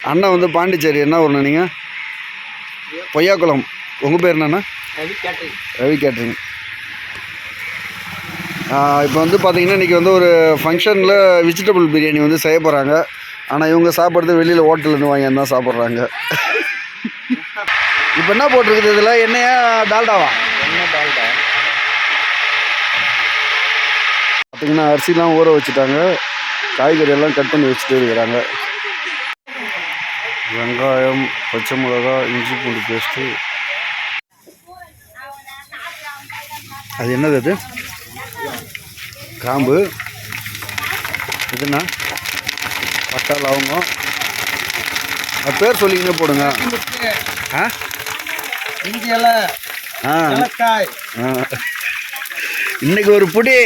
அண்ணன் வந்து பாண்டிச்சேரி. என்ன ஊர்ண்ணா நீங்கள்? பொய்யாக்குளம். உங்கள் பேர் என்னண்ணா? ரவி கேட்ரிங். இப்போ வந்து பார்த்தீங்கன்னா இன்றைக்கி வந்து ஒரு ஃபங்க்ஷனில் வெஜிடபிள் பிரியாணி வந்து செய்ய போகிறாங்க. ஆனால் இவங்க சாப்பிட்றது வெளியில் ஹோட்டல்லேருந்து வாங்கி தான் சாப்பிட்றாங்க. இப்போ என்ன போட்டிருக்குது இதில்? எண்ணெயா டால்டாவா? எண்ணெய் டால்டா. பார்த்தீங்கன்னா அரிசிலாம் ஊற வச்சுட்டாங்க. காய்கறி எல்லாம் கட் பண்ணி வச்சுட்டு இருக்கிறாங்க. வெங்காயம், பச்சை மிளகா, இஞ்சி பூண்டு பேஸ்ட்டு. அது என்னது? அது கிராம்பு. இதுன்னா பட்டை, லவங்கம். அது பேர் சொல்லிக்கினே போடுங்க. இன்னைக்கு ஒரு புடி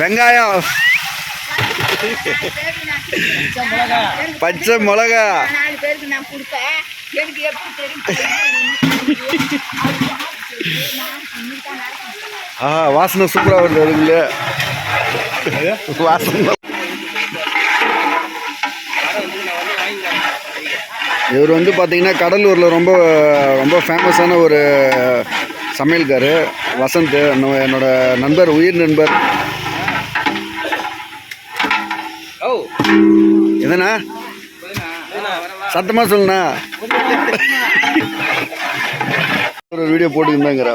வெங்காயம், பச்சை மிளகா. வாசனை சூப்பராக வருது. அதுக்குள்ள வாசனை. இவர் வந்து பார்த்தீங்கன்னா கடலூரில் ரொம்ப ரொம்ப ஃபேமஸான ஒரு சமையல்காரு. வசந்த், என்னோட நண்பர், உயிர் நண்பர். எதுண்ணா? சத்தமாக சொல்லுண்ணா. ஒரு வீடியோ போட்டுக்கிட்டாங்கிறா.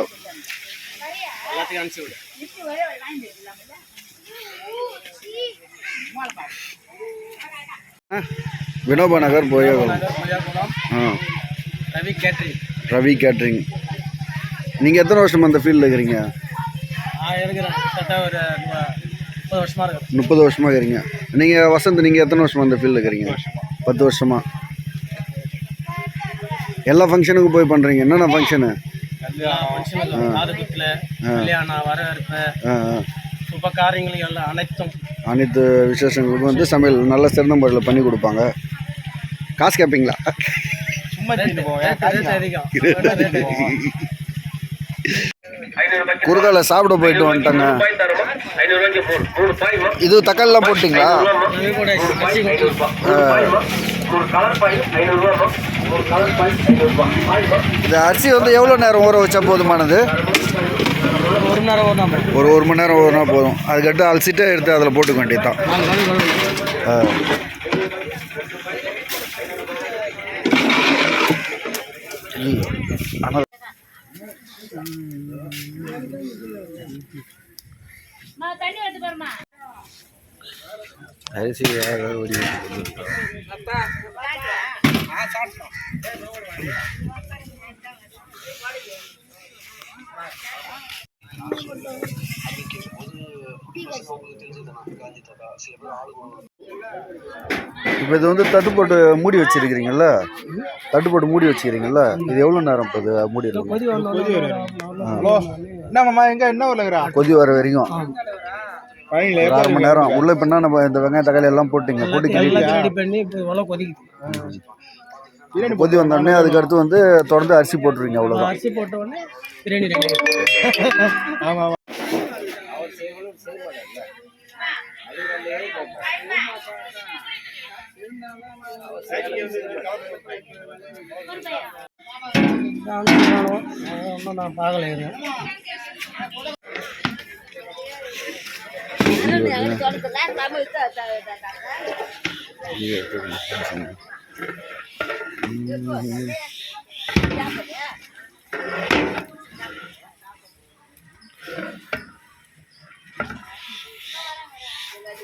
வினோபா நகர், பொய்யாக்குளம். ரவி கேட்ரிங். நீங்கள் எத்தனை வருஷமா அந்த ஃபீல்டில் இருக்கிறீங்க? 30 வருஷமாக இருக்கிறீங்க. நீங்கள் வசந்த், நீங்கள் எத்தனை வருஷமா அந்த ஃபீல்டில் இருக்கிறீங்க? 10 வருஷமா. எல்லா ஃபங்க்ஷனுக்கும் போய் பண்ணுறீங்க. என்னென்ன ஃபங்க்ஷனு? அனைத்து விசேஷங்களுக்கும் வந்து சமையல் நல்ல சிறந்த முறையில் பண்ணி கொடுப்பாங்க. காசு கேட்பீங்களா? குறுகால சாப்பிட போயிட்டு வந்துட்டாங்க. இது தக்காளிலாம் போட்டிங்களா? இந்த அரிசி வந்து எவ்வளோ நேரம் ஊற வச்சா போதுமானது? ஒரு மணி நேரம் ஊறினா போதும். அதுக்கடுத்து அலசிட்டு எடுத்து அதில் போட்டுக்க வேண்டியதுதான். அரிசி இப்போ இது வந்து தட்டு போட்டு மூடி வச்சிருக்கிறீங்கல்ல, தட்டு போட்டு மூடி வச்சுக்கிறீங்கல்ல, இது எவ்வளோ நேரம் போகுது மூடி? கொதி வர வரைக்கும் 1/2 மணி நேரம். உள்ள இப்போ என்ன நம்ம இந்த வெங்காயம் தக்காளி எல்லாம் போட்டிங்க, போட்டு கொதி வந்தோடனே அதுக்கடுத்து வந்து தொடர்ந்து அரிசி போட்டுருவீங்க. அவ்வளோதான். அரிசி போட்ட உடனே பிரியாணி ரெடி. ஆமாம். நான் பார்க்கல.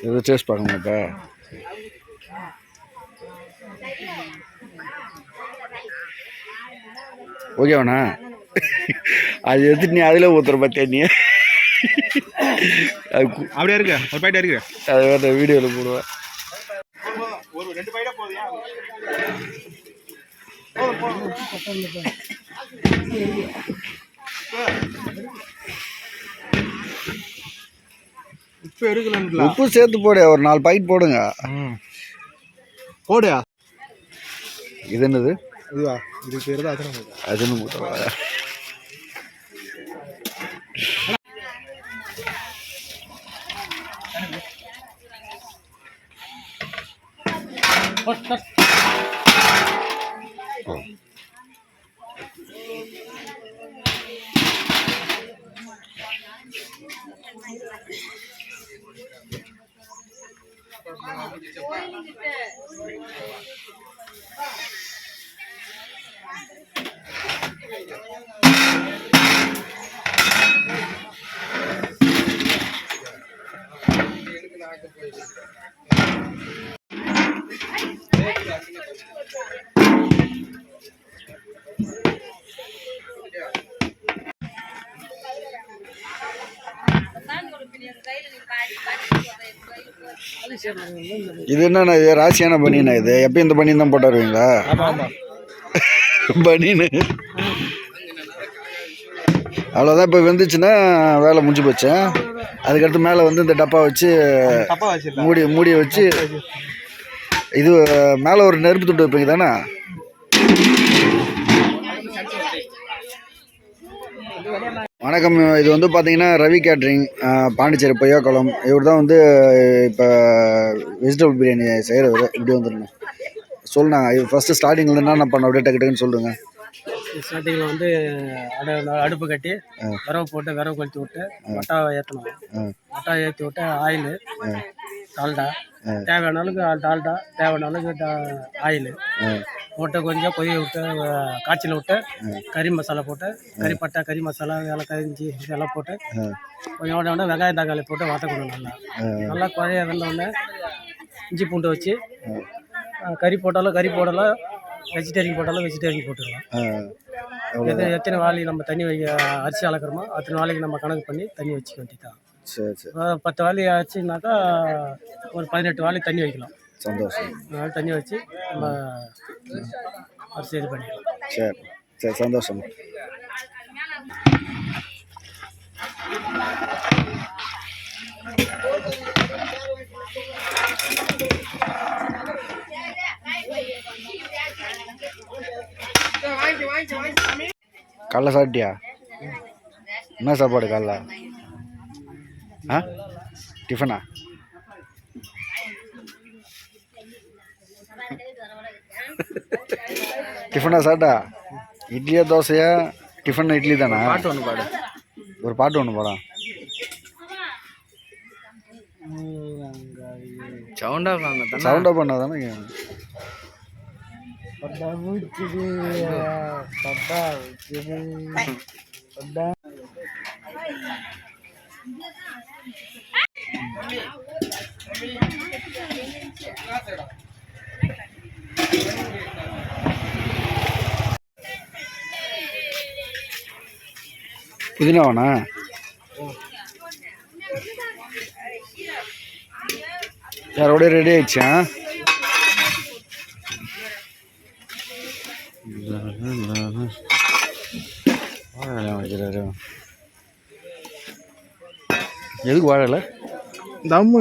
இது டேஸ்ட் பார்க்கணுமாப்பா? ஓகேவாண்ணா? அது எடுத்துட்டு நீ அதில் ஊற்றுற பார்த்தியா நீ? அது அப்படியே இருக்கு. ஒரு பாயிட்டா இருக்கு. அது வேறு வீடியோவில் போடுவேன். ஒரு 2 பாயிட்டா போதும். உப்பு சேர்த்து போடு. ஒரு 4 பாக்கெட் போடுங்க. போடு. இது என்னது? இதுவா? இது பேர் தான் அஜினமோட்டோ. இது என்னண்ணா இது ராசியான பனியனா இது எப்பயும் இந்த பனியன் தான் போட்டு வருவீங்களா பனியனு அவ்வளோதான் இப்போ வந்துச்சுன்னா வேலை முடிஞ்சு போச்சேன் அதுக்கடுத்து மேலே வந்து இந்த டப்பா வச்சு மூடியை வச்சு இது மேலே ஒரு நெருப்பு துண்டு வைப்பீங்க தானே வணக்கம் இது வந்து பார்த்தீங்கன்னா ரவி கேட்ரிங் பாண்டிச்சேரி பொய்யாக்குளம் இவர் தான் வந்து இப்போ வெஜிடபிள் பிரியாணி செய்கிறவர் இப்படி வந்துருங்க சொல்லுங்க இது ஃபஸ்ட்டு ஸ்டார்டிங்கில் என்ன பண்ண அப்படியே டக்குன்னு சொல்லுங்க ஸ்டார்டிங்கில் வந்து அடுப்பு கட்டி விரவு போட்டு விரவு கொளுத்தி விட்டு வட்டாவை ஏற்றணும் வட்டாவை ஏற்றி விட்டு ஆயில் டால்டா தேவையான அளவுக்கு டால்டா தேவையான அளவுக்கு ஆயில் போட்டு கொஞ்சம் கொதிய விட்டு காய்ச்சல் விட்டு கறி மசாலா போட்டு கறிப்பட்டை கறி மசாலா ஏலக்காய் இஞ்சி இதெல்லாம் போட்டு கொஞ்சம் உடனே வெங்காயம் தக்காளி போட்டு வதக்கணும் நல்லா குழைய வெந்தோடனே இஞ்சி பூண்டு வச்சு கறி போட்டாலும் கறி போடலாம் வெஜிடேரியன் போட்டாலும் வெஜிடேரியன் போட்டுக்கலாம் எத்தனை வாளி நம்ம தண்ணி அரிசி அளக்கிறோமோ அத்தனை வாளிக்கு நம்ம கணக்கு பண்ணி தண்ணி வச்சுக்க வேண்டியதான் சரி சரி 10 வாளி ஆச்சுனாக்கா ஒரு 18 வாளி தண்ணி வைக்கலாம் சந்தோஷம் தண்ணி வச்சு நம்ம அரிசி இது பண்ணிக்கலாம் சரி சரி சந்தோஷம் காலைல சாப்பிட்டியா என்ன சாப்பாடு காலைல டிஃபனா டிஃபனா சாப்பிட்டா இட்லியா தோசையா டிஃபன் இட்லி தானா பாட்டு ஒன்று பாடு ஒரு பாட்டு ஒன்று பாடா சவுண்டா பண்ணாதானே புதினாவாண்ணா யாரோட ரெடி ஆயிடுச்சா எதுக்கு வாழலை தம்மு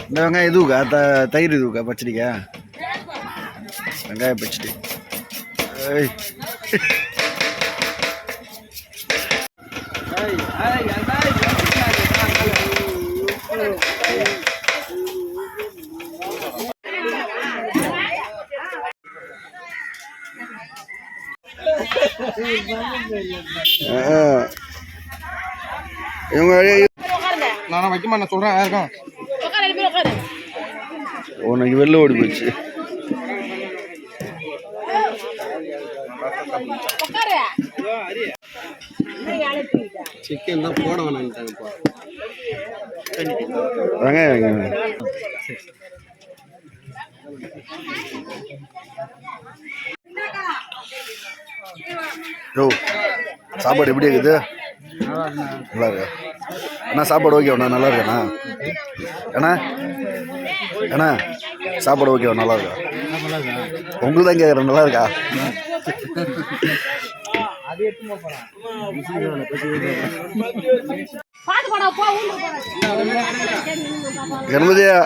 இந்த வெங்காயம் இதுக்கா தயிர் இதுக்கா பச்சடிக்கா வெங்காய பச்சடி ஏய் நான் வைக்கமா நான் சொல்றேன் யாருக்கும் உனக்கு வெளில ஓடி போச்சு சிக்கன் தான் போட வேணான்ட்டாங்கப்பா வெங்காயம் யோ சாப்பாடு எப்படி இருக்குது? நல்லா இருக்கு அண்ணா. சாப்பாடு ஓகேண்ணா? நல்லா இருக்காண்ணா? அண்ணா அண்ணா சாப்பாடு ஓகேவா? நல்லா இருக்கா? உங்களுக்கு தான் கேட்குறேன். நல்லா இருக்கா? கணபதியா